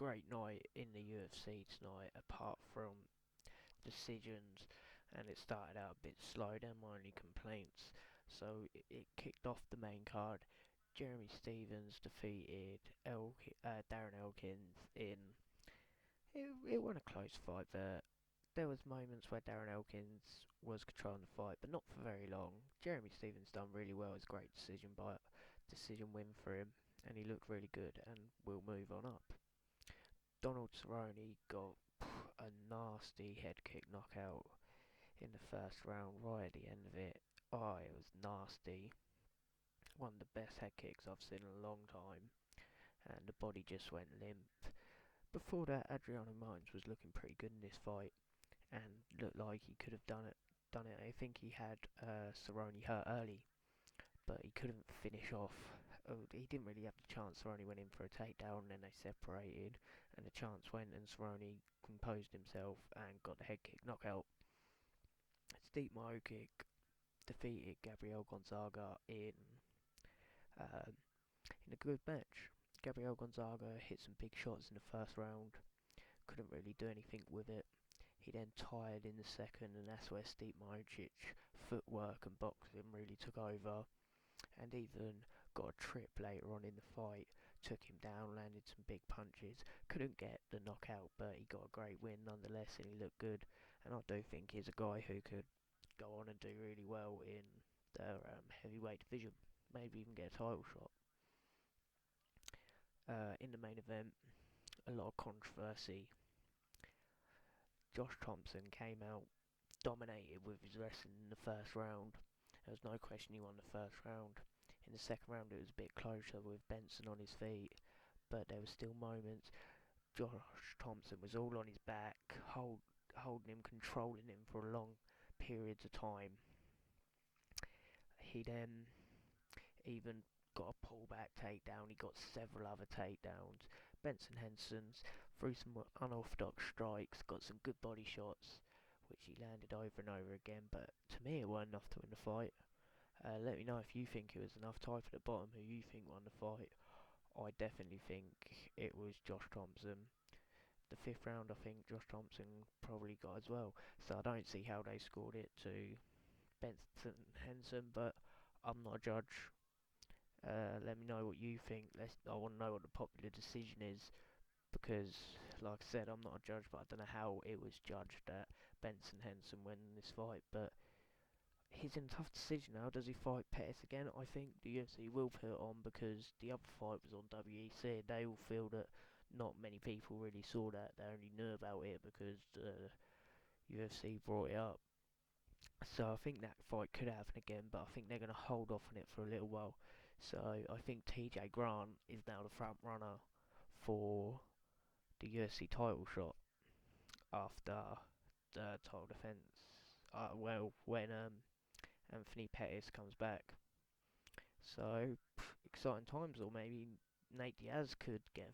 great night in the UFC tonight, apart from decisions, and it started out a bit slow. They're my only complaints. So it kicked off the main card. Jeremy Stevens defeated Darren Elkins in. It wasn't a close fight, but there was moments where Darren Elkins was controlling the fight, but not for very long. Jeremy Stevens done really well. It's a great decision win for him, and he looked really good, and will move on up. Donald Cerrone got a nasty head kick knockout in the first round, right at the end of it. Oh, it was nasty. One of the best head kicks I've seen in a long time, and the body just went limp. Before that, Adriano was looking pretty good in this fight, and looked like he could have done it. I think he had Cerrone hurt early, but he couldn't finish off. He didn't really have the chance. Cerrone went in for a takedown, and then they separated, and the chance went, and Cerrone composed himself and got the head kick knockout. Stipe Mioci defeated Gabriel Gonzaga in a good match. Gabriel Gonzaga hit some big shots in the first round, couldn't really do anything with it. He then tired in the second, and that's where Stipe Miocic's footwork and boxing really took over, and even got a trip later on in the fight, took him down, landed some big punches, couldn't get the knockout, but he got a great win nonetheless, and he looked good, and I do think he's a guy who could go on and do really well in the heavyweight division, maybe even get a title shot. In the main event, a lot of controversy. Josh Thompson came out, dominated with his wrestling in the first round. There was no question he won the first round. In the second round, it was a bit closer with Benson on his feet, but there were still moments. Josh Thompson was all on his back, holding him, controlling him for long periods of time. He then even got a pullback takedown. He got several other takedowns. Benson Henderson threw some unorthodox strikes, got some good body shots, which he landed over and over again, but to me it wasn't enough to win the fight. Let me know if you think it was enough. Type at the bottom who you think won the fight. I definitely think it was Josh Thompson. The fifth round, I think Josh Thompson probably got as well, so I don't see how they scored it to Benson Henderson, but I'm not a judge. Let me know what you think. I want to know what the popular decision is, because, like I said, I'm not a judge, but I don't know how it was judged that Benson Henderson winning this fight. But he's in a tough decision now. Does he fight Pettis again? I think the UFC will put it on, because the other fight was on WEC. They all feel that not many people really saw that. They only knew about it because the UFC brought it up. So I think that fight could happen again, but I think they're going to hold off on it for a little while. So I think TJ Grant is now the front runner for the UFC title shot after the title defense. When Anthony Pettis comes back. So exciting times, or maybe Nate Diaz could get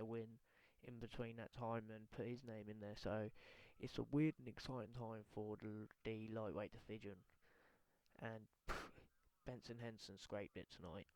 a win in between that time and put his name in there. So it's a weird and exciting time for the lightweight division. And Benson Henderson scraped it tonight.